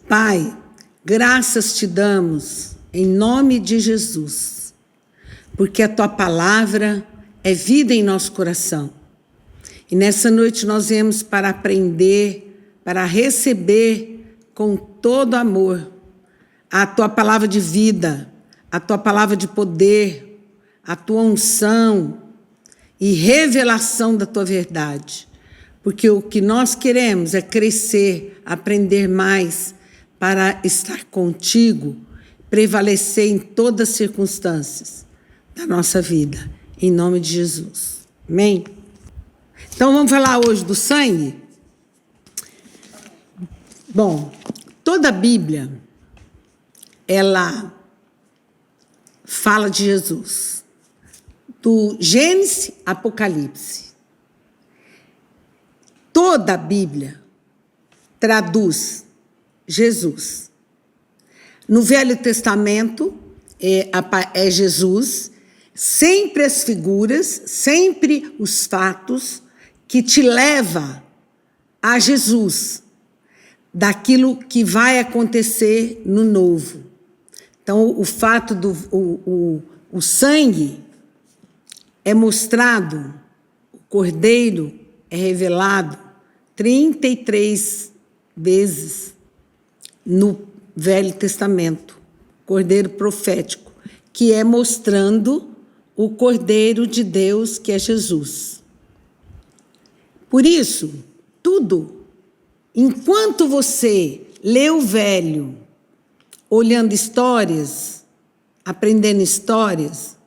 Pai, graças te damos em nome de Jesus, porque a tua palavra é vida em nosso coração. E nessa noite nós viemos para aprender, para receber com todo amor a tua palavra de vida, a tua palavra de poder, a tua unção e revelação da tua verdade. Porque o que nós queremos é crescer, aprender mais para estar contigo, prevalecer em todas as circunstâncias da nossa vida, em nome de Jesus. Amém? Então vamos falar hoje do sangue? Bom, toda a Bíblia, ela fala de Jesus, do Gênesis, Apocalipse. Toda a Bíblia traduz Jesus. No Velho Testamento é Jesus, sempre as figuras, sempre os fatos que te levam a Jesus, daquilo que vai acontecer no novo. Então, o fato o sangue é mostrado, o cordeiro é revelado 33 vezes no Velho Testamento, cordeiro profético, que é mostrando o cordeiro de Deus, que é Jesus. Por isso, tudo, enquanto você lê o Velho, olhando histórias, aprendendo histórias,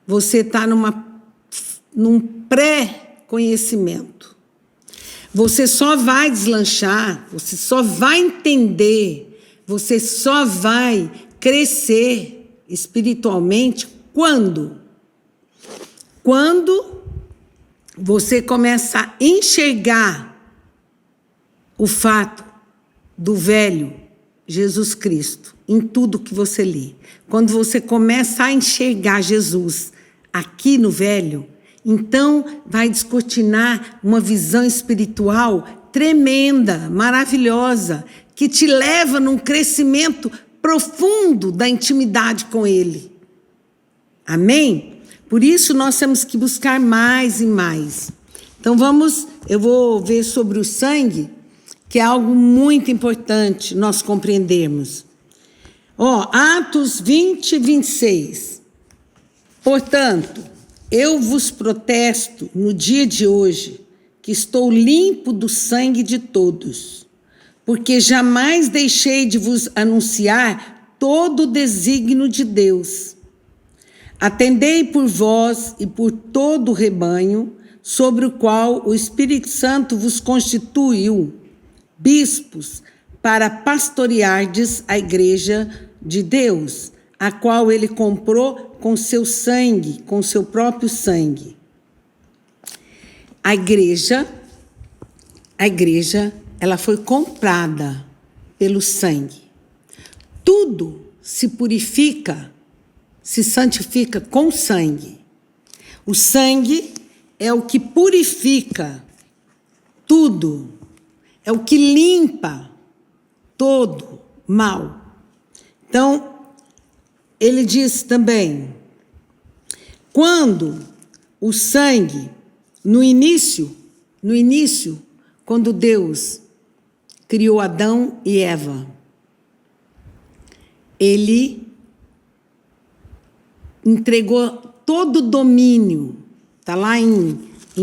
você está num pré-conhecimento. Você só vai deslanchar, você só vai entender, você só vai crescer espiritualmente quando você começa a enxergar o fato do velho Jesus Cristo em tudo que você lê. Quando você começa a enxergar Jesus aqui no velho, então vai descortinar uma visão espiritual tremenda, maravilhosa, que te leva num crescimento profundo da intimidade com Ele. Amém? Por isso nós temos que buscar mais e mais. Então eu vou ver sobre o sangue, que é algo muito importante nós compreendermos. Atos 20, 26. Portanto, eu vos protesto no dia de hoje, que estou limpo do sangue de todos, porque jamais deixei de vos anunciar todo o desígnio de Deus. Atendei por vós e por todo o rebanho, sobre o qual o Espírito Santo vos constituiu, bispos, para pastoreardes a igreja de Deus, a qual ele comprou com seu sangue, com seu próprio sangue. A igreja, ela foi comprada pelo sangue. Tudo se purifica, se santifica com sangue. O sangue é o que purifica tudo, é o que limpa todo mal. Então, ele diz também, quando o sangue, no início, quando Deus criou Adão e Eva, ele entregou todo o domínio, está lá em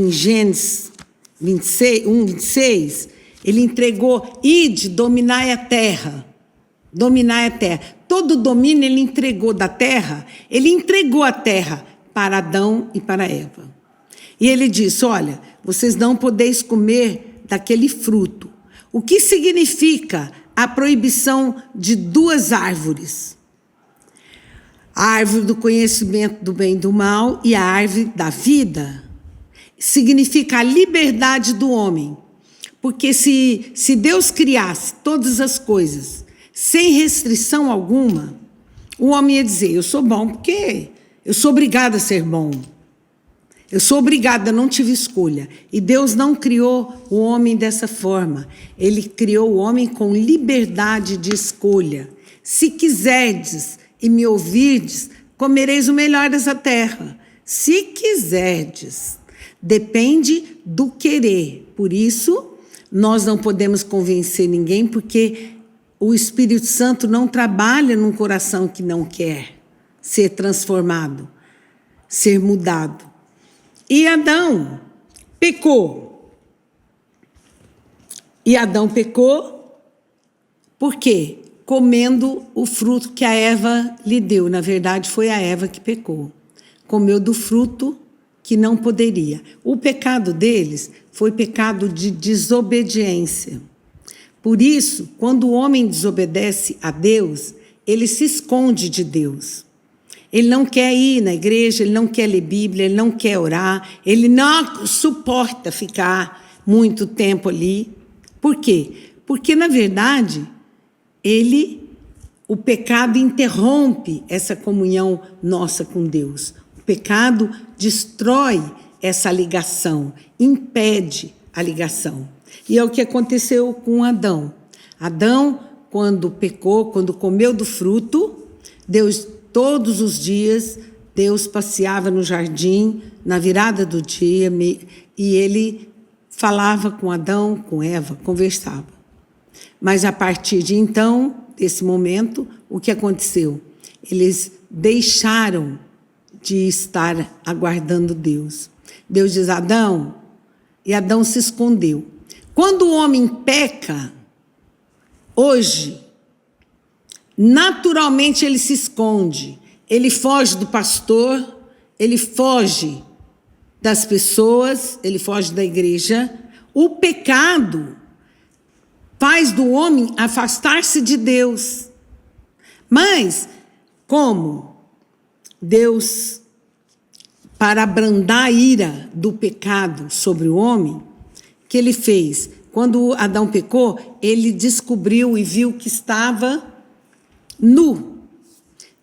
Gênesis 26, 1, 26, ele entregou, ide, dominai a terra. Todo o domínio ele entregou da terra, ele entregou a terra para Adão e para Eva. E ele disse, olha, vocês não podeis comer daquele fruto. O que significa a proibição de duas árvores? A árvore do conhecimento do bem e do mal e a árvore da vida. Significa a liberdade do homem. Porque se Deus criasse todas as coisas sem restrição alguma, o homem ia dizer, eu sou bom porque eu sou obrigado a ser bom. Eu sou obrigada, não tive escolha. E Deus não criou o homem dessa forma. Ele criou o homem com liberdade de escolha. Se quiserdes e me ouvirdes, comereis o melhor dessa terra. Se quiserdes, depende do querer. Por isso, nós não podemos convencer ninguém, porque o Espírito Santo não trabalha num coração que não quer ser transformado, ser mudado. E Adão pecou. E Adão pecou por quê? Comendo o fruto que a Eva lhe deu. Na verdade, foi a Eva que pecou. Comeu do fruto que não poderia. O pecado deles foi pecado de desobediência. Por isso, quando o homem desobedece a Deus, ele se esconde de Deus. Ele não quer ir na igreja, ele não quer ler Bíblia, ele não quer orar, ele não suporta ficar muito tempo ali. Por quê? Porque, na verdade, o pecado interrompe essa comunhão nossa com Deus. O pecado destrói essa ligação, impede a ligação. E é o que aconteceu com Adão. Adão, quando pecou, quando comeu do fruto, Deus, todos os dias, Deus passeava no jardim, na virada do dia, e ele falava com Adão, com Eva, conversava. Mas a partir de então, desse momento, o que aconteceu? Eles deixaram de estar aguardando Deus. Deus diz, Adão, e Adão se escondeu. Quando o homem peca, hoje, naturalmente ele se esconde, ele foge do pastor, ele foge das pessoas, ele foge da igreja. O pecado faz do homem afastar-se de Deus. Mas, como Deus, para abrandar a ira do pecado sobre o homem, que ele fez? Quando Adão pecou, ele descobriu e viu que estava nu.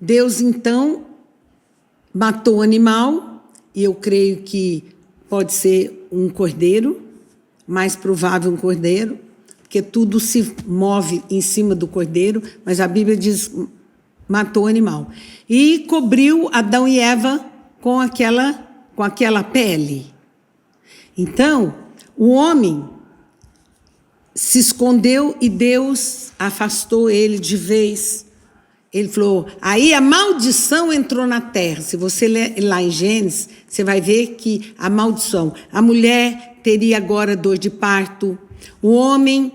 Deus, então, matou o animal, e eu creio que pode ser um cordeiro, mais provável um cordeiro, porque tudo se move em cima do cordeiro, mas a Bíblia diz, matou o animal. E cobriu Adão e Eva com aquela pele. Então, o homem se escondeu e Deus afastou ele de vez. Ele falou, aí a maldição entrou na terra. Se você ler lá em Gênesis, você vai ver que a maldição. A mulher teria agora dor de parto. O homem,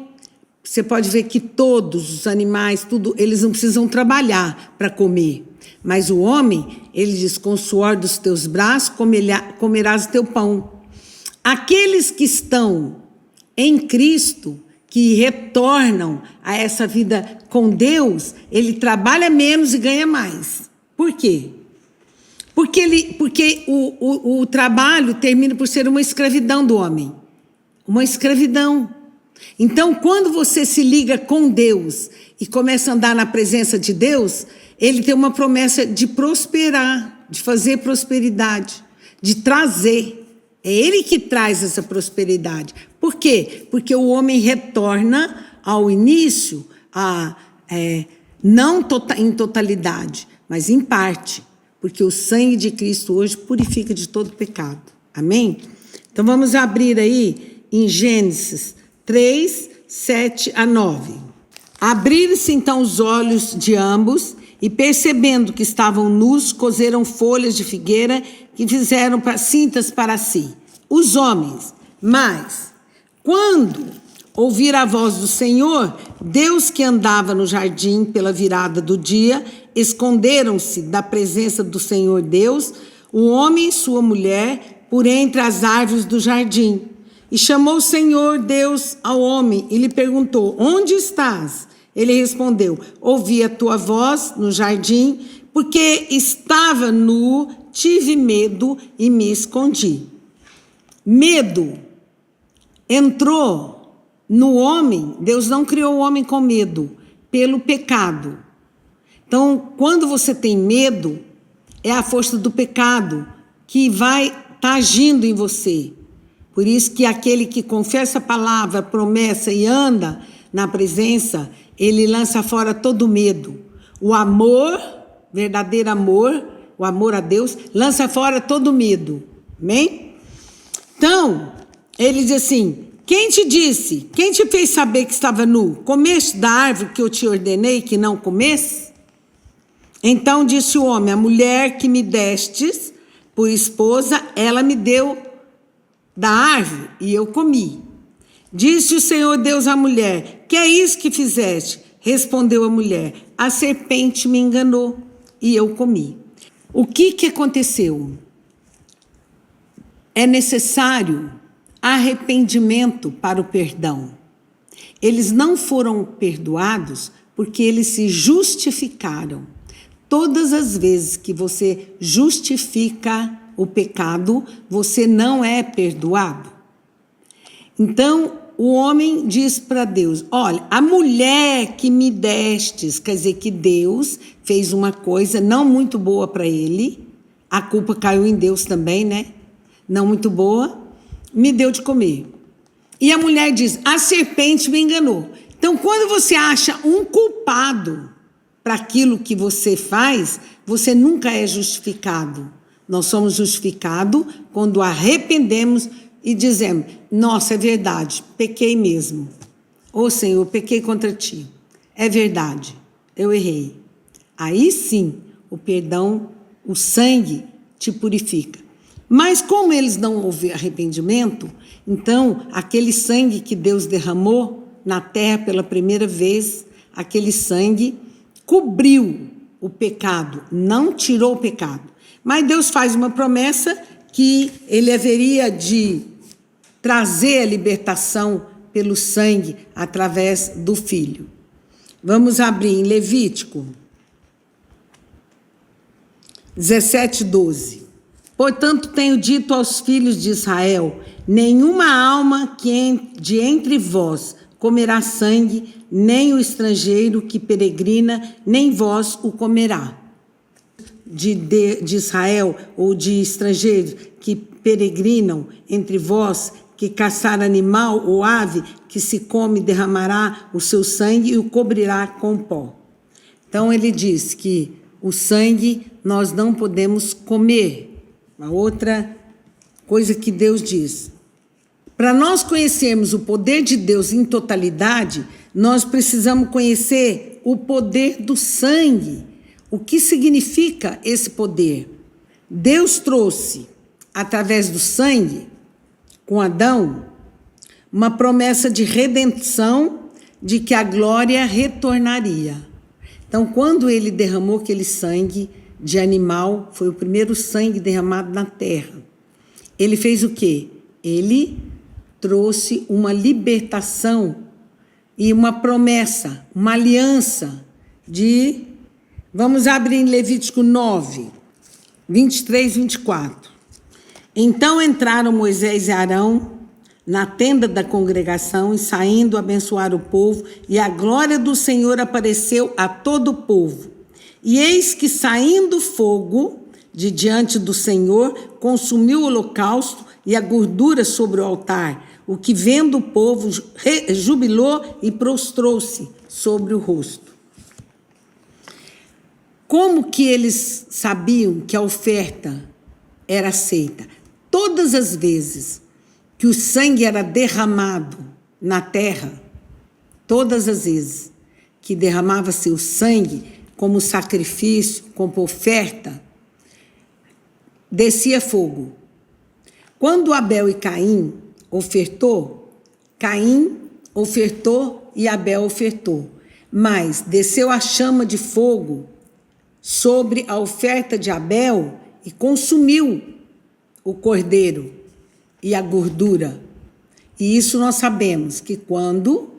você pode ver que todos os animais, tudo, eles não precisam trabalhar para comer. Mas o homem, ele diz, com o suor dos teus braços comerás o teu pão. Aqueles que estão em Cristo, que retornam a essa vida com Deus, ele trabalha menos e ganha mais. Por quê? Porque o trabalho termina por ser uma escravidão do homem. Uma escravidão. Então, quando você se liga com Deus e começa a andar na presença de Deus, ele tem uma promessa de prosperar, de fazer prosperidade, de trazer. É ele que traz essa prosperidade. Por quê? Porque o homem retorna ao início, não em totalidade, mas em parte. Porque o sangue de Cristo hoje purifica de todo pecado. Amém? Então vamos abrir aí em Gênesis 3, 7 a 9. Abriram-se então os olhos de ambos e, percebendo que estavam nus, coseram folhas de figueira e fizeram cintas para si. Os homens, mas quando ouviram a voz do Senhor, Deus que andava no jardim pela virada do dia, esconderam-se da presença do Senhor Deus, o homem e sua mulher, por entre as árvores do jardim. E chamou o Senhor Deus ao homem e lhe perguntou, onde estás? Ele respondeu, ouvi a tua voz no jardim, porque estava nu, tive medo e me escondi. Medo entrou no homem. Deus não criou o homem com medo, pelo pecado. Então, quando você tem medo, é a força do pecado que vai está agindo em você. Por isso que aquele que confessa a palavra, a promessa e anda na presença, ele lança fora todo medo. O amor, verdadeiro amor, o amor a Deus, lança fora todo medo. Amém? Então, ele diz assim: quem te disse? Quem te fez saber que estava nu? Comeste da árvore que eu te ordenei que não comesse? Então disse o homem: a mulher que me destes por esposa, ela me deu da árvore e eu comi. Disse o Senhor Deus à mulher: que é isso que fizeste? Respondeu a mulher: a serpente me enganou e eu comi. O que aconteceu? É necessário arrependimento para o perdão. Eles não foram perdoados porque eles se justificaram. Todas as vezes que você justifica o pecado, você não é perdoado. Então, o homem diz para Deus: olha, a mulher que me destes, quer dizer que Deus fez uma coisa não muito boa para ele, a culpa caiu em Deus também, né? Não muito boa, me deu de comer. E a mulher diz: a serpente me enganou. Então, quando você acha um culpado para aquilo que você faz, você nunca é justificado. Nós somos justificados quando arrependemos e dizemos: nossa, é verdade, pequei mesmo. Ô Senhor, pequei contra ti. É verdade, eu errei. Aí sim, o perdão, o sangue te purifica. Mas como eles não houve arrependimento, então aquele sangue que Deus derramou na terra pela primeira vez, aquele sangue cobriu o pecado, não tirou o pecado. Mas Deus faz uma promessa que ele haveria de trazer a libertação pelo sangue através do Filho. Vamos abrir em Levítico 17:12. Portanto, tenho dito aos filhos de Israel: nenhuma alma de entre vós comerá sangue, nem o estrangeiro que peregrina, nem vós o comerá. De Israel ou de estrangeiros que peregrinam entre vós, que caçar animal ou ave que se come, derramará o seu sangue e o cobrirá com pó. Então ele diz que o sangue nós não podemos comer. Uma outra coisa que Deus diz: para nós conhecermos o poder de Deus em totalidade, nós precisamos conhecer o poder do sangue. O que significa esse poder? Deus trouxe, através do sangue, com Adão, uma promessa de redenção, de que a glória retornaria. Então, quando ele derramou aquele sangue de animal, foi o primeiro sangue derramado na terra. Ele fez o quê? Ele trouxe uma libertação e uma promessa, uma aliança de... Vamos abrir em Levítico 9, 23, 24. Então entraram Moisés e Arão na tenda da congregação e saindo abençoaram o povo, e a glória do Senhor apareceu a todo o povo. E eis que saindo fogo de diante do Senhor, consumiu o holocausto e a gordura sobre o altar, o que vendo o povo jubilou e prostrou-se sobre o rosto. Como que eles sabiam que a oferta era aceita? Todas as vezes que o sangue era derramado na terra, todas as vezes que derramava-se o sangue como sacrifício, como oferta, descia fogo. Quando Abel e Caim ofertou e Abel ofertou, mas desceu a chama de fogo sobre a oferta de Abel e consumiu o cordeiro e a gordura. E isso nós sabemos que quando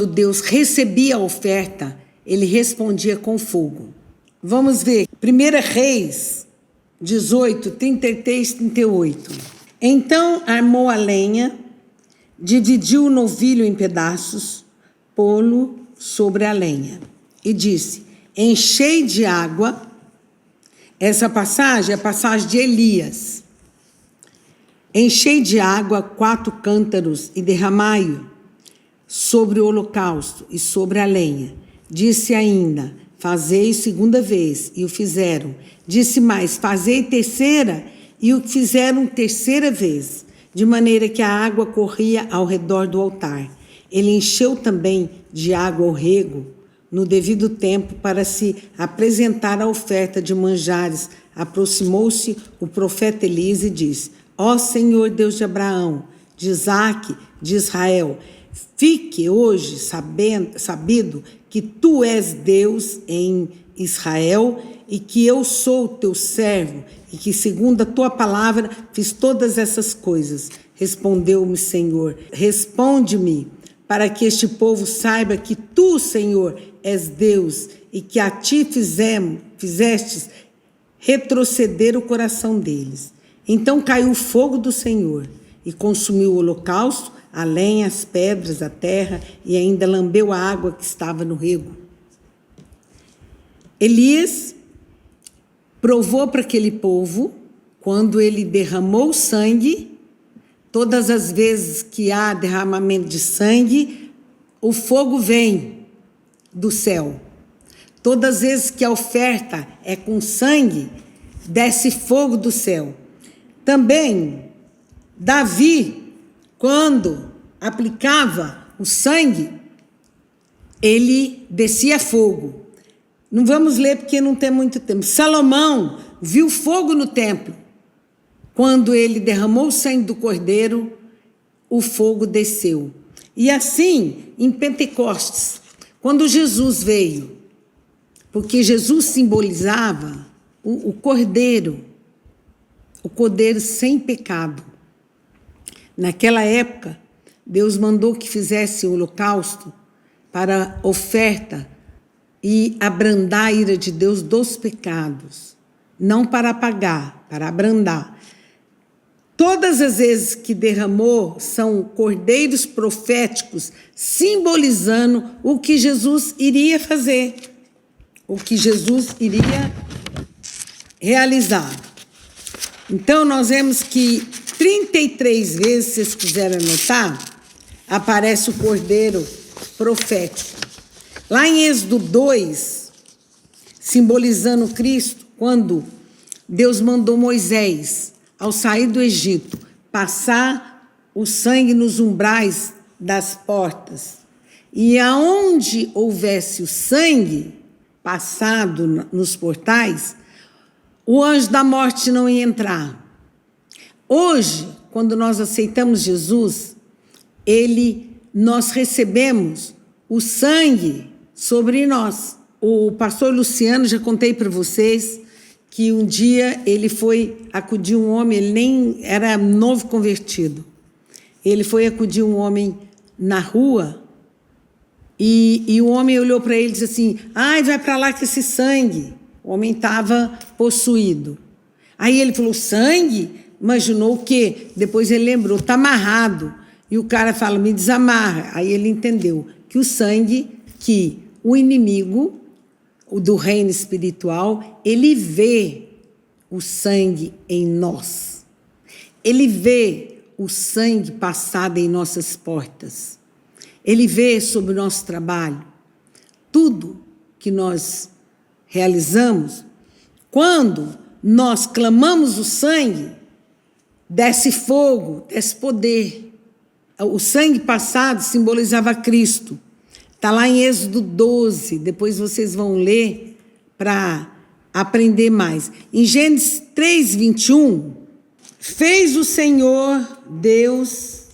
Deus recebia a oferta, ele respondia com fogo. Vamos ver, 1 Reis 18, 33, 38. Então armou a lenha, dividiu o novilho em pedaços, pô-lo sobre a lenha e disse: enchei de água. Essa passagem é a passagem de Elias. Enchei de água 4 cântaros e derramai-o sobre o holocausto e sobre a lenha. Disse ainda: fazei 2ª vez, e o fizeram. Disse mais: fazei 3ª, e o fizeram 3ª vez, de maneira que a água corria ao redor do altar. Ele encheu também de água o rego, no devido tempo, para se apresentar a oferta de manjares. Aproximou-se o profeta Elias e disse: ó Senhor Deus de Abraão, de Isaque, de Israel, fique hoje sabido que tu és Deus em Israel e que eu sou teu servo e que, segundo a tua palavra, fiz todas essas coisas. Respondeu-me, Senhor, responde-me, para que este povo saiba que tu, Senhor, és Deus e que a ti fizestes retroceder o coração deles. Então caiu o fogo do Senhor e consumiu o holocausto, a lenha, as pedras, a terra, e ainda lambeu a água que estava no rego. Elias provou para aquele povo, quando ele derramou sangue, todas as vezes que há derramamento de sangue, o fogo vem do céu. Todas as vezes que a oferta é com sangue, desce fogo do céu. Também, Davi, quando aplicava o sangue, ele descia fogo. Não vamos ler porque não tem muito tempo. Salomão viu fogo no templo. Quando ele derramou o sangue do cordeiro, o fogo desceu. E assim, em Pentecostes, quando Jesus veio, porque Jesus simbolizava o cordeiro sem pecado. Naquela época, Deus mandou que fizesse o holocausto para oferta e abrandar a ira de Deus dos pecados, não para apagar, para abrandar. Todas as vezes que derramou são cordeiros proféticos, simbolizando o que Jesus iria fazer, o que Jesus iria realizar. Então, nós vemos que 33 vezes, se vocês quiserem anotar, aparece o cordeiro profético. Lá em Êxodo 2, simbolizando Cristo, quando Deus mandou Moisés, ao sair do Egito, passar o sangue nos umbrais das portas. E aonde houvesse o sangue passado nos portais, o anjo da morte não ia entrar. Hoje, quando nós aceitamos Jesus, nós recebemos o sangue sobre nós. O pastor Luciano, já contei para vocês, que um dia ele foi acudir um homem, ele nem era novo convertido. Ele foi acudir um homem na rua e o homem olhou para ele e disse assim: ai, vai para lá com esse sangue. O homem estava possuído. Aí ele falou: sangue? Imaginou o quê? Depois ele lembrou: está amarrado. E o cara fala: me desamarra. Aí ele entendeu que o sangue, que o inimigo do reino espiritual, ele vê o sangue em nós. Ele vê o sangue passado em nossas portas. Ele vê sobre o nosso trabalho. Tudo que nós realizamos, quando nós clamamos o sangue, desce fogo, desce poder. O sangue passado simbolizava Cristo. Está lá em Êxodo 12, depois vocês vão ler para aprender mais. Em Gênesis 3:21, fez o Senhor Deus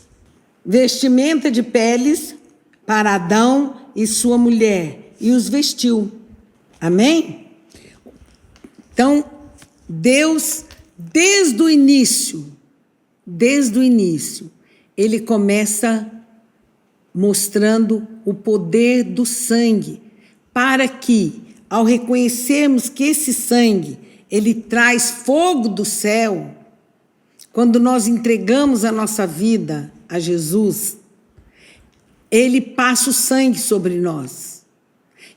vestimenta de peles para Adão e sua mulher, e os vestiu. Amém? Então, Deus, desde o início, ele começa mostrando o poder do sangue, para que, ao reconhecermos que esse sangue, ele traz fogo do céu, quando nós entregamos a nossa vida a Jesus, ele passa o sangue sobre nós.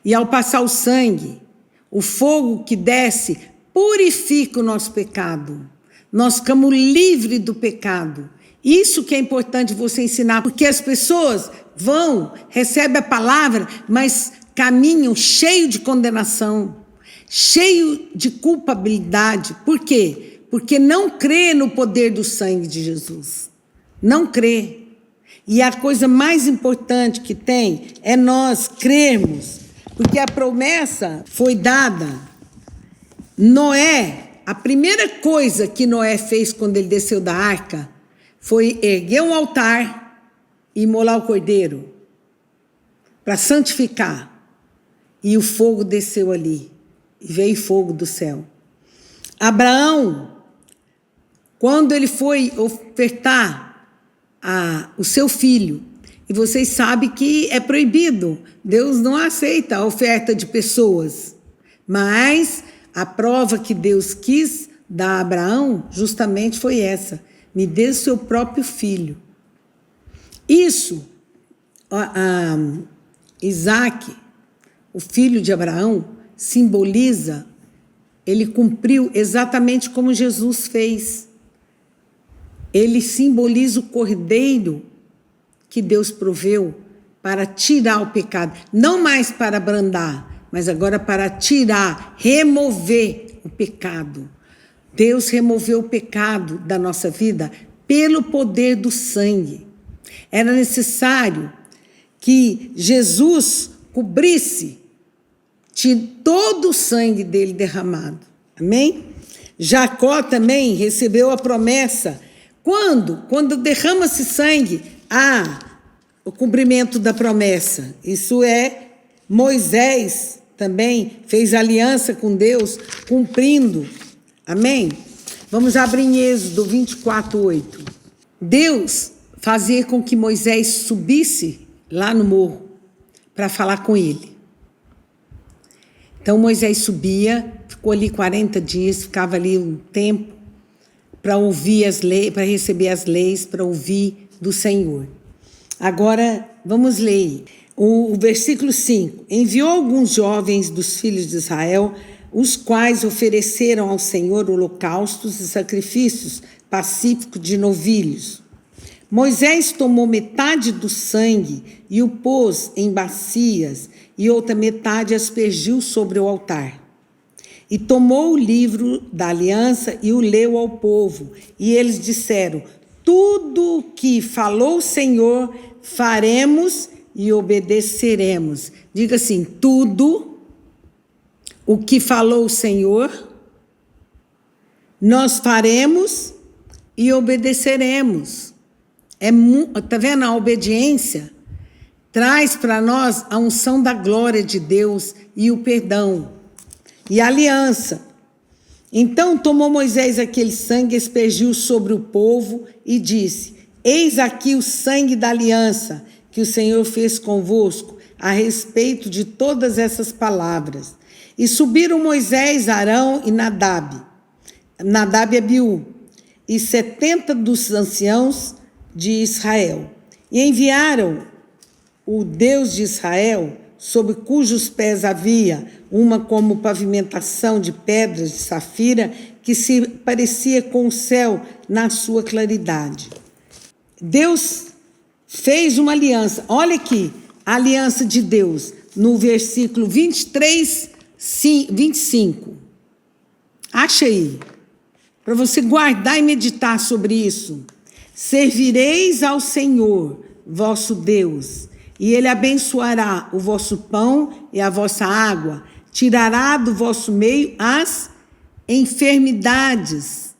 E ao passar o sangue, o fogo que desce purifica o nosso pecado. Nós ficamos livres do pecado. Isso que é importante você ensinar, porque as pessoas recebem a palavra, mas caminham cheio de condenação, cheio de culpabilidade. Por quê? Porque não crê no poder do sangue de Jesus. Não crê. E a coisa mais importante que tem é nós crermos, porque a promessa foi dada. Noé, a primeira coisa que Noé fez quando ele desceu da arca foi erguer um altar e imolar o cordeiro para santificar. E o fogo desceu ali, e veio fogo do céu. Abraão, quando ele foi ofertar o seu filho, e vocês sabem que é proibido, Deus não aceita a oferta de pessoas, mas a prova que Deus quis dar a Abraão justamente foi essa: me dê o seu próprio filho. Isso, Isaac, o filho de Abraão, simboliza, ele cumpriu exatamente como Jesus fez. Ele simboliza o cordeiro que Deus proveu para tirar o pecado. Não mais para abrandar, mas agora para tirar, remover o pecado. Deus removeu o pecado da nossa vida pelo poder do sangue. Era necessário que Jesus cobrisse todo o sangue dele derramado. Amém? Jacó também recebeu a promessa. Quando derrama-se sangue, o cumprimento da promessa. Isso é, Moisés também fez aliança com Deus, cumprindo. Amém? Vamos abrir em Êxodo 24:8. Deus fazia com que Moisés subisse lá no morro para falar com ele. Então Moisés subia, ficou ali 40 dias, ficava ali um tempo para ouvir as leis, para receber as leis, para ouvir do Senhor. Agora, vamos ler o versículo 5. Enviou alguns jovens dos filhos de Israel, os quais ofereceram ao Senhor holocaustos e sacrifícios pacíficos de novilhos. Moisés tomou metade do sangue e o pôs em bacias, e outra metade aspergiu sobre o altar. E tomou o livro da aliança e o leu ao povo. E eles disseram: tudo o que falou o Senhor faremos e obedeceremos. Diga assim: tudo o que falou o Senhor nós faremos e obedeceremos. Tá vendo? A obediência traz para nós a unção da glória de Deus e o perdão e a aliança. Então tomou Moisés aquele sangue, aspergiu sobre o povo e disse: eis aqui o sangue da aliança que o Senhor fez convosco a respeito de todas essas palavras. E subiram Moisés, Arão e Nadab e Abiú, e 70 dos anciãos de Israel, e enviaram o Deus de Israel, sob cujos pés havia uma como pavimentação de pedras de safira, que se parecia com o céu na sua claridade. Deus fez uma aliança. Olha aqui, a aliança de Deus, no versículo 23, 25. Acha aí, para você guardar e meditar sobre isso. Servireis ao Senhor, vosso Deus, e Ele abençoará o vosso pão e a vossa água, tirará do vosso meio as enfermidades.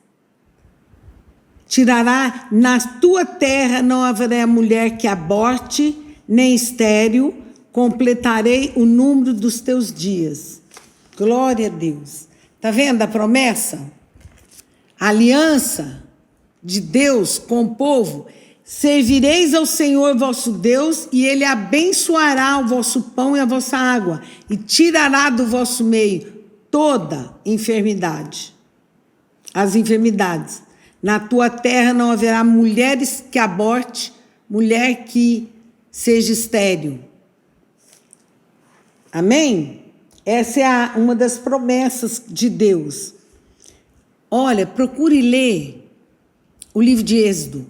Tirará, na tua terra não haverá mulher que aborte, nem estéril, completarei o número dos teus dias. Glória a Deus. Está vendo a promessa? A aliança de Deus com o povo. Servireis ao Senhor vosso Deus, e Ele abençoará o vosso pão e a vossa água, e tirará do vosso meio toda enfermidade. As enfermidades. Na tua terra não haverá mulheres que aborte, mulher que seja estéril. Amém? Essa é uma das promessas de Deus. Olha, procure ler o livro de Êxodo.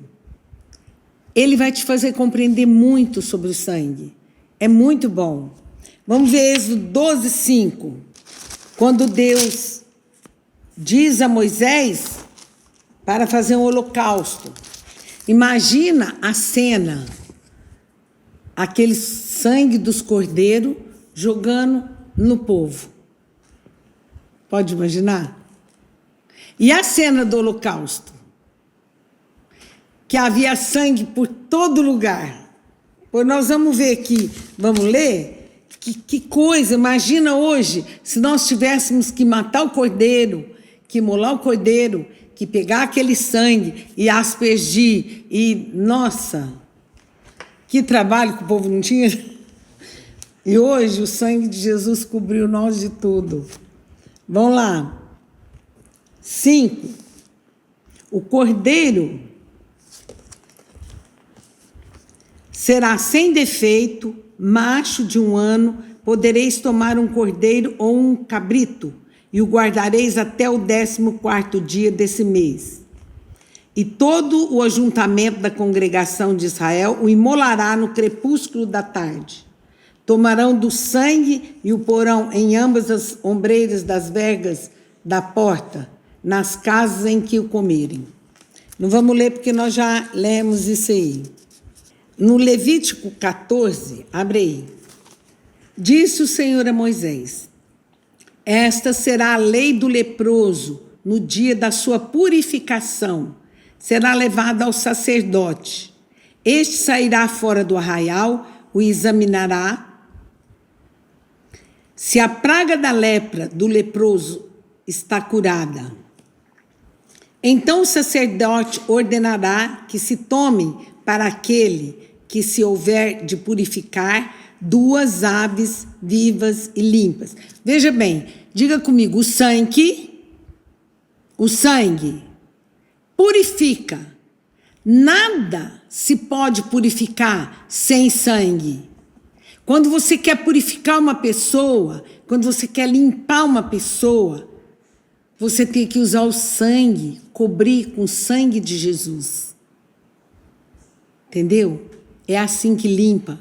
Ele vai te fazer compreender muito sobre o sangue. É muito bom. Vamos ver Êxodo 12, 5. Quando Deus diz a Moisés para fazer um holocausto. Imagina a cena. Aquele sangue dos cordeiros jogando no povo. Pode imaginar? E a cena do holocausto? Que havia sangue por todo lugar. Pois nós vamos ver aqui, vamos ler? Que coisa, imagina hoje, se nós tivéssemos que matar o cordeiro, que imolar o cordeiro, que pegar aquele sangue e aspergir, e, nossa, que trabalho que o povo não tinha. E hoje o sangue de Jesus cobriu nós de tudo. Vamos lá. 5. O cordeiro será sem defeito, macho de 1 ano, podereis tomar um cordeiro ou um cabrito, e o guardareis até o 14º dia desse mês. E todo o ajuntamento da congregação de Israel o imolará no crepúsculo da tarde. Tomarão do sangue e o porão em ambas as ombreiras das vergas da porta, nas casas em que o comerem. Não vamos ler porque nós já lemos isso aí. No Levítico 14, abre aí. Disse o Senhor a Moisés: esta será a lei do leproso no dia da sua purificação. Será levado ao sacerdote. Este sairá fora do arraial, o examinará. Se a praga da lepra do leproso está curada, então o sacerdote ordenará que se tomem para aquele que se houver de purificar 2 aves vivas e limpas. Veja bem, diga comigo, o sangue purifica. Nada se pode purificar sem sangue. Quando você quer purificar uma pessoa, quando você quer limpar uma pessoa, você tem que usar o sangue, cobrir com o sangue de Jesus. Entendeu? É assim que limpa.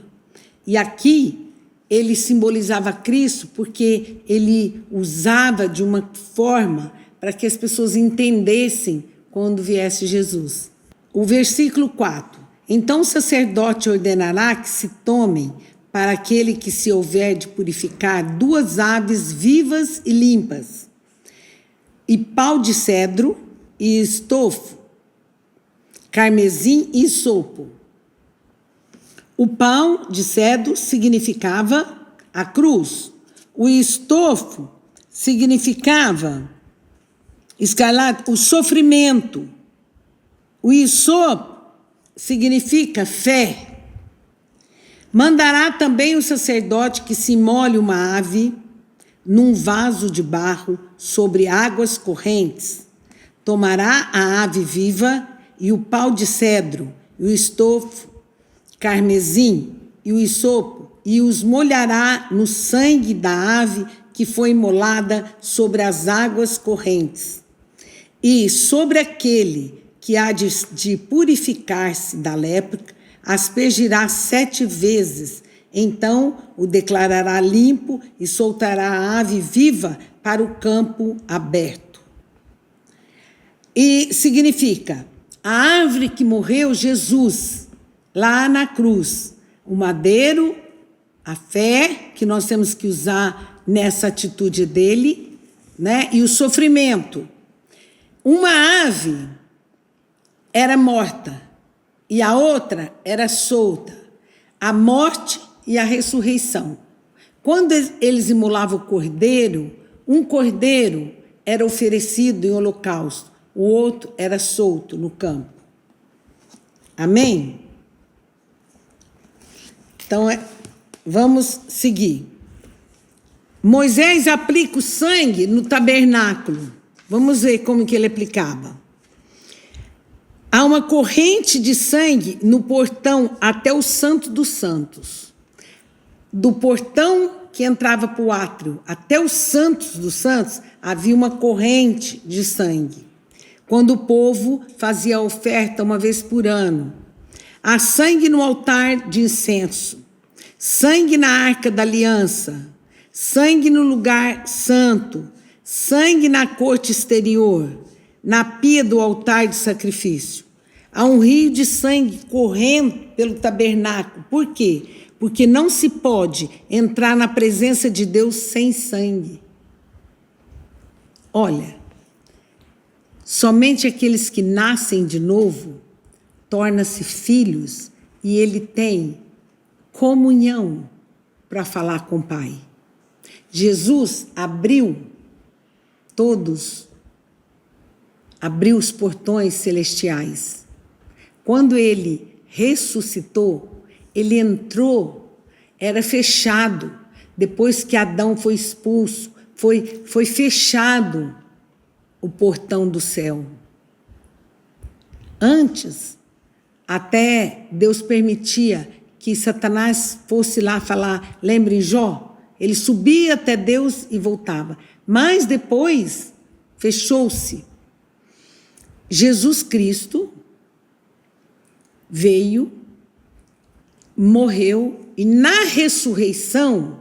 E aqui ele simbolizava Cristo porque ele usava de uma forma para que as pessoas entendessem quando viesse Jesus. O versículo 4. Então o sacerdote ordenará que se tomem para aquele que se houver de purificar 2 aves vivas e limpas, e pau de cedro e estofo, carmesim e sopo. O pau de cedro significava a cruz. O estofo significava escarlate, o sofrimento. O isopo significa fé. Mandará também o sacerdote que se molhe uma ave num vaso de barro sobre águas correntes. Tomará a ave viva e o pau de cedro, e o estofo, carmesim e o isopo, e os molhará no sangue da ave que foi imolada sobre as águas correntes. E sobre aquele que há de purificar-se da lepra, aspergirá 7 vezes, então o declarará limpo e soltará a ave viva para o campo aberto. E significa, a árvore que morreu Jesus, lá na cruz, o madeiro, a fé, que nós temos que usar nessa atitude dele, né? E o sofrimento. Uma ave era morta e a outra era solta. A morte e a ressurreição. Quando eles imolavam o cordeiro, um cordeiro era oferecido em holocausto, o outro era solto no campo. Amém? Então, vamos seguir. Moisés aplica o sangue no tabernáculo. Vamos ver como que ele aplicava. Há uma corrente de sangue no portão até o Santo dos Santos. Do portão que entrava para o átrio até os santos dos santos, havia uma corrente de sangue. Quando o povo fazia a oferta uma vez por ano, há sangue no altar de incenso, sangue na arca da aliança, sangue no lugar santo, sangue na corte exterior, na pia do altar de sacrifício. Há um rio de sangue correndo pelo tabernáculo. Por quê? Porque não se pode entrar na presença de Deus sem sangue. Olha, somente aqueles que nascem de novo tornam-se filhos e ele tem comunhão para falar com o Pai. Jesus abriu os portões celestiais. Quando ele ressuscitou, ele entrou, era fechado. Depois que Adão foi expulso, foi fechado o portão do céu. Antes, até Deus permitia que Satanás fosse lá falar, lembrem Jó? Ele subia até Deus e voltava. Mas depois, fechou-se. Jesus Cristo veio, morreu e na ressurreição,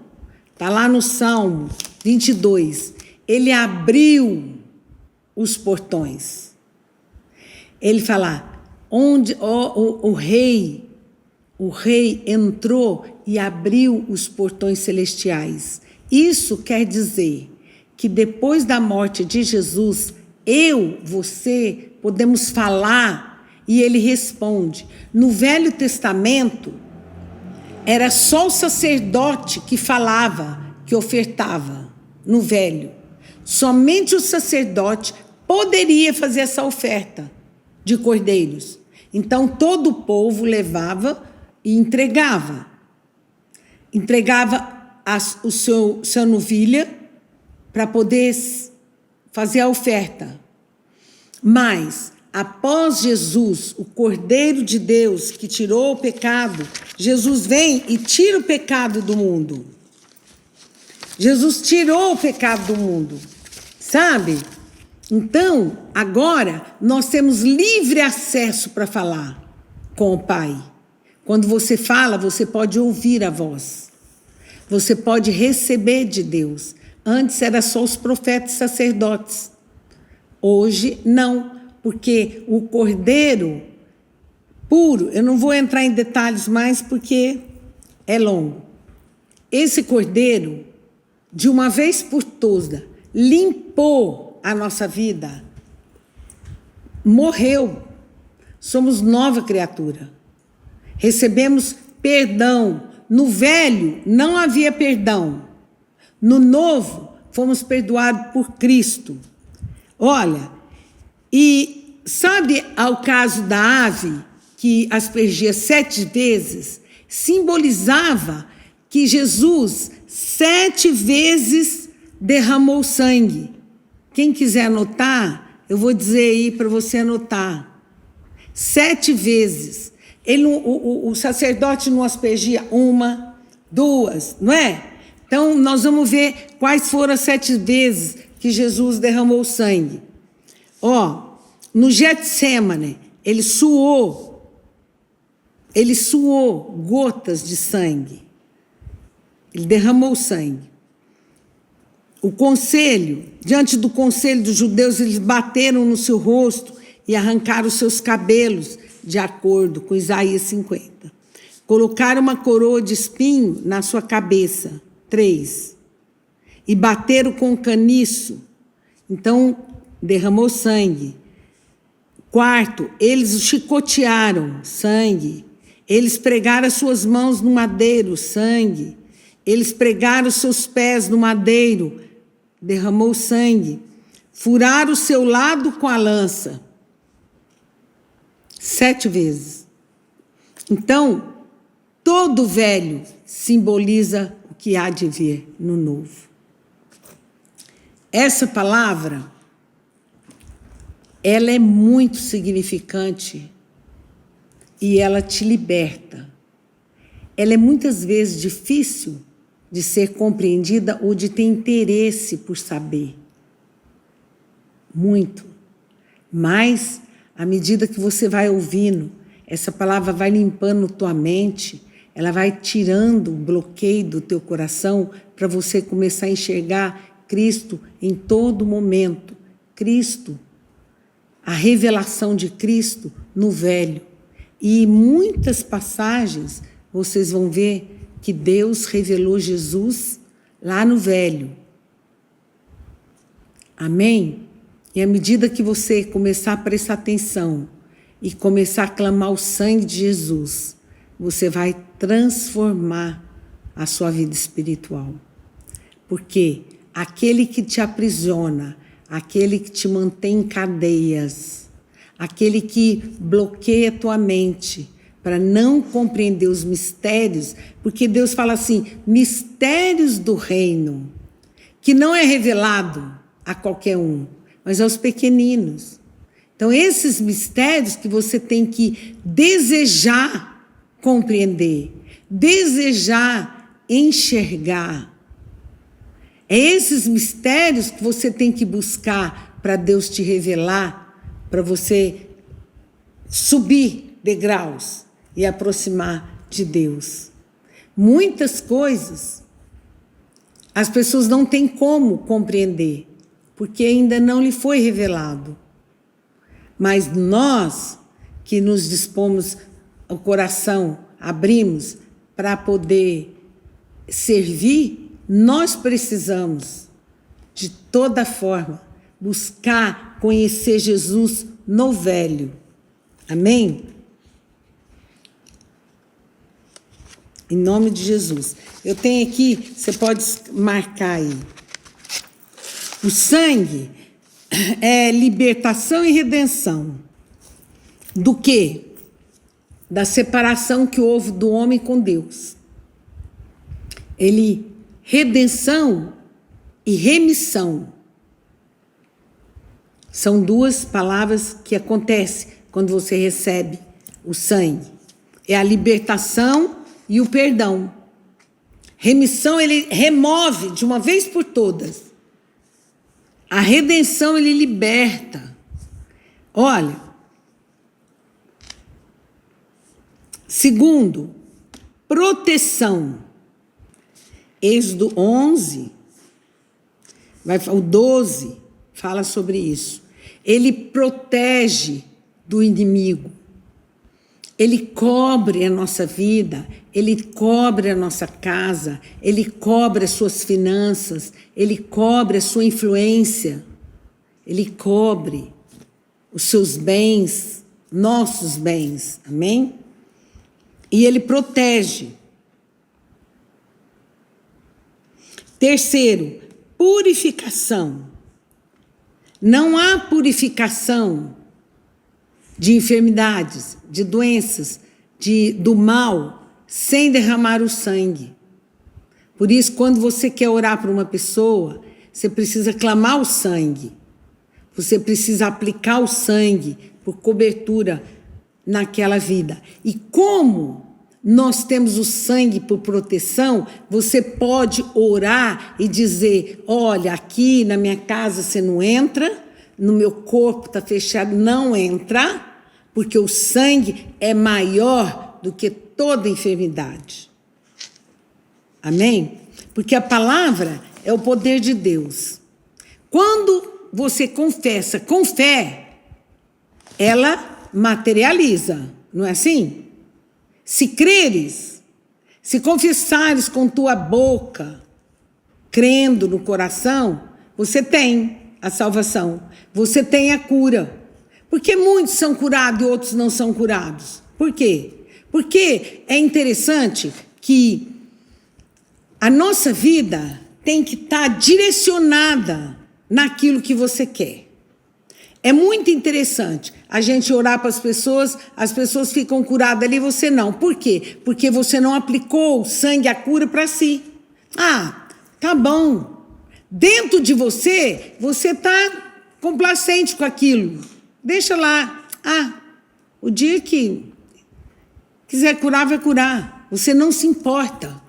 está lá no Salmo 22, ele abriu os portões. Ele fala, onde o rei entrou e abriu os portões celestiais. Isso quer dizer que depois da morte de Jesus, você, podemos falar e ele responde. No Velho Testamento, era só o sacerdote que falava, que ofertava no Velho. Somente o sacerdote poderia fazer essa oferta de cordeiros. Então, todo o povo levava e entregava. Entregava sua novilha para poder fazer a oferta. Mas, após Jesus, o Cordeiro de Deus que tirou o pecado, Jesus vem e tira o pecado do mundo. Jesus tirou o pecado do mundo, sabe? Então, agora, nós temos livre acesso para falar com o Pai. Quando você fala, você pode ouvir a voz. Você pode receber de Deus. Antes era só os profetas e sacerdotes. Hoje, não, porque o Cordeiro puro, eu não vou entrar em detalhes mais porque é longo. Esse Cordeiro, de uma vez por todas, limpou a nossa vida, morreu, somos nova criatura, recebemos perdão. No Velho não havia perdão, no Novo fomos perdoados por Cristo. Olha, e sabe ao caso da ave que aspergia 7 vezes, simbolizava que Jesus 7 vezes derramou sangue. Quem quiser anotar, eu vou dizer aí para você anotar. 7 vezes. O sacerdote não aspergia 1, 2, não é? Então, nós vamos ver quais foram as 7 vezes que Jesus derramou sangue. No Getsêmane, ele suou gotas de sangue. Ele derramou sangue. Diante do conselho dos judeus, eles bateram no seu rosto e arrancaram os seus cabelos, de acordo com Isaías 50. Colocaram uma coroa de espinho na sua cabeça, 3. E bateram com um caniço. Então, derramou sangue. 4, eles o chicotearam, sangue. Eles pregaram as suas mãos no madeiro, sangue. Eles pregaram os seus pés no madeiro, derramou sangue. Furaram o seu lado com a lança. 7 vezes. Então, todo o velho simboliza o que há de vir no novo. Essa palavra, ela é muito significante e ela te liberta. Ela é muitas vezes difícil de ser compreendida ou de ter interesse por saber. Muito. Mas, à medida que você vai ouvindo, essa palavra vai limpando tua mente, ela vai tirando o bloqueio do teu coração para você começar a enxergar Cristo em todo momento. Cristo, a revelação de Cristo no Velho. E muitas passagens vocês vão ver que Deus revelou Jesus lá no Velho. Amém? E à medida que você começar a prestar atenção e começar a clamar o sangue de Jesus, você vai transformar a sua vida espiritual. Porque aquele que te aprisiona, aquele que te mantém em cadeias, aquele que bloqueia a tua mente para não compreender os mistérios, porque Deus fala assim, mistérios do reino, que não é revelado a qualquer um, mas aos pequeninos. Então, esses mistérios que você tem que desejar compreender, desejar enxergar. É esses mistérios que você tem que buscar para Deus te revelar, para você subir degraus e aproximar de Deus. Muitas coisas as pessoas não têm como compreender, porque ainda não lhe foi revelado. Mas nós que nos dispomos o coração, abrimos para poder servir, nós precisamos, de toda forma, buscar conhecer Jesus no Velho. Amém? Em nome de Jesus. Eu tenho aqui, você pode marcar aí. O sangue é libertação e redenção. Do quê? Da separação que houve do homem com Deus. Redenção e remissão. São duas palavras que acontecem quando você recebe o sangue. É a libertação e o perdão. Remissão, ele remove de uma vez por todas. A redenção, ele liberta. Olha, segundo, proteção. Êxodo 11, o 12, fala sobre isso. Ele protege do inimigo. Ele cobre a nossa vida, ele cobre a nossa casa, ele cobre as suas finanças, ele cobre a sua influência, ele cobre os seus bens, nossos bens, amém? E ele protege. Terceiro, purificação. Não há purificação de enfermidades, de doenças, do mal, sem derramar o sangue. Por isso, quando você quer orar para uma pessoa, você precisa clamar o sangue. Você precisa aplicar o sangue por cobertura naquela vida. E como nós temos o sangue por proteção, você pode orar e dizer, olha, aqui na minha casa você não entra, no meu corpo está fechado, não entra, porque o sangue é maior do que toda enfermidade. Amém? Porque a palavra é o poder de Deus. Quando você confessa com fé, ela materializa, não é assim? Se creres, se confessares com tua boca, crendo no coração, você tem a salvação, você tem a cura. Porque muitos são curados e outros não são curados. Por quê? Porque é interessante que a nossa vida tem que estar direcionada naquilo que você quer. É muito interessante a gente orar para as pessoas ficam curadas ali, você não. Por quê? Porque você não aplicou o sangue, a cura para si. Ah, tá bom. Dentro de você está complacente com aquilo. Deixa lá. Ah, o dia que quiser curar, vai curar. Você não se importa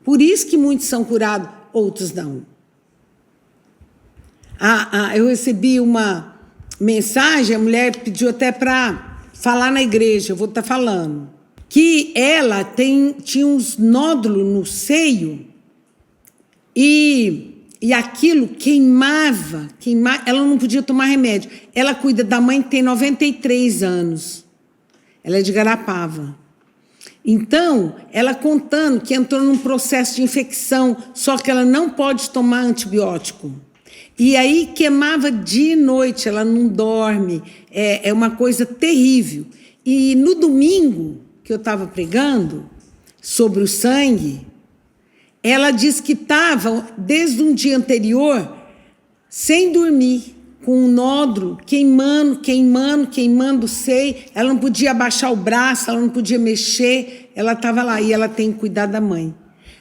Por isso que muitos são curados, outros não. Eu recebi uma mensagem, a mulher pediu até para falar na igreja, eu vou estar falando, que ela tinha uns nódulos no seio e aquilo queimava, ela não podia tomar remédio. Ela cuida da mãe que tem 93 anos, ela é de Garapava. Então, ela contando que entrou num processo de infecção, só que ela não pode tomar antibiótico. E aí queimava dia e noite, ela não dorme, é uma coisa terrível. E no domingo, que eu estava pregando, sobre o sangue, ela disse que estava, desde um dia anterior, sem dormir, com um nódulo, queimando o seio. Ela não podia abaixar o braço, ela não podia mexer, ela estava lá, e ela tem que cuidar da mãe.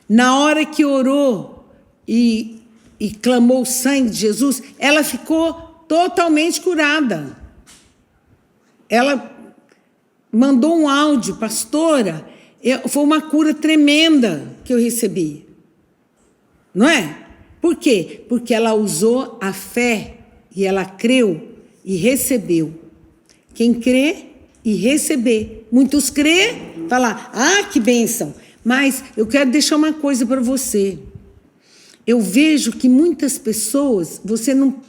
Na hora que orou e clamou o sangue de Jesus, ela ficou totalmente curada. Ela mandou um áudio, pastora, foi uma cura tremenda que eu recebi. Não é? Por quê? Porque ela usou a fé e ela creu e recebeu. Quem crê e receber. Muitos crê, falar, que bênção. Mas eu quero deixar uma coisa para você. Eu vejo que muitas pessoas, você não,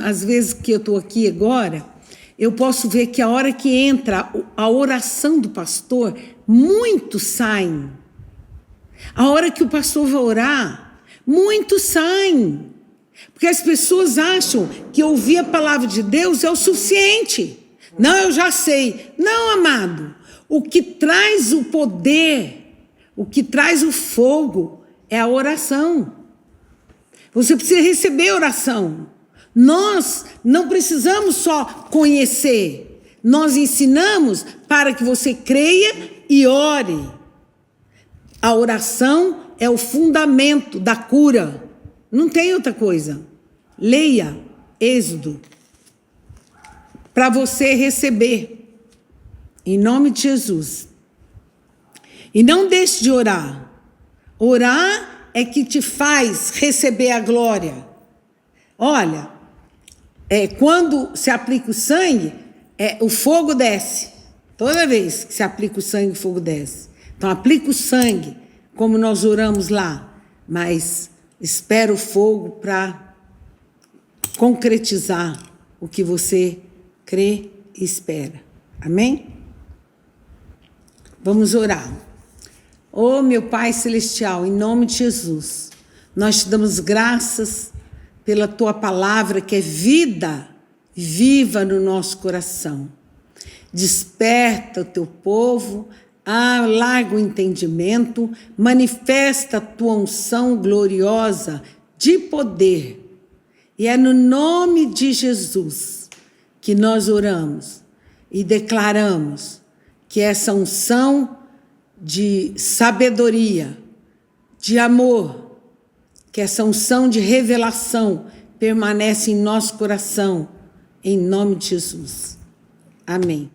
às vezes que eu estou aqui agora, eu posso ver que a hora que entra a oração do pastor, muitos saem. A hora que o pastor vai orar, muitos saem. Porque as pessoas acham que ouvir a palavra de Deus é o suficiente. Não, eu já sei. Não, amado. O que traz o poder, o que traz o fogo é a oração. Você precisa receber oração. Nós não precisamos só conhecer. Nós ensinamos para que você creia e ore. A oração é o fundamento da cura. Não tem outra coisa. Leia Êxodo para você receber. Em nome de Jesus. E não deixe de orar. Orar é que te faz receber a glória. Olha, quando se aplica o sangue, o fogo desce. Toda vez que se aplica o sangue, o fogo desce. Então, aplica o sangue, como nós oramos lá. Mas espera o fogo para concretizar o que você crê e espera. Amém? Vamos orar. Oh, meu Pai Celestial, em nome de Jesus, nós te damos graças pela tua palavra que é vida viva no nosso coração. Desperta o teu povo, alarga o entendimento, manifesta a tua unção gloriosa de poder. E é no nome de Jesus que nós oramos e declaramos que essa unção de sabedoria, de amor, que essa unção de revelação permanece em nosso coração, em nome de Jesus. Amém.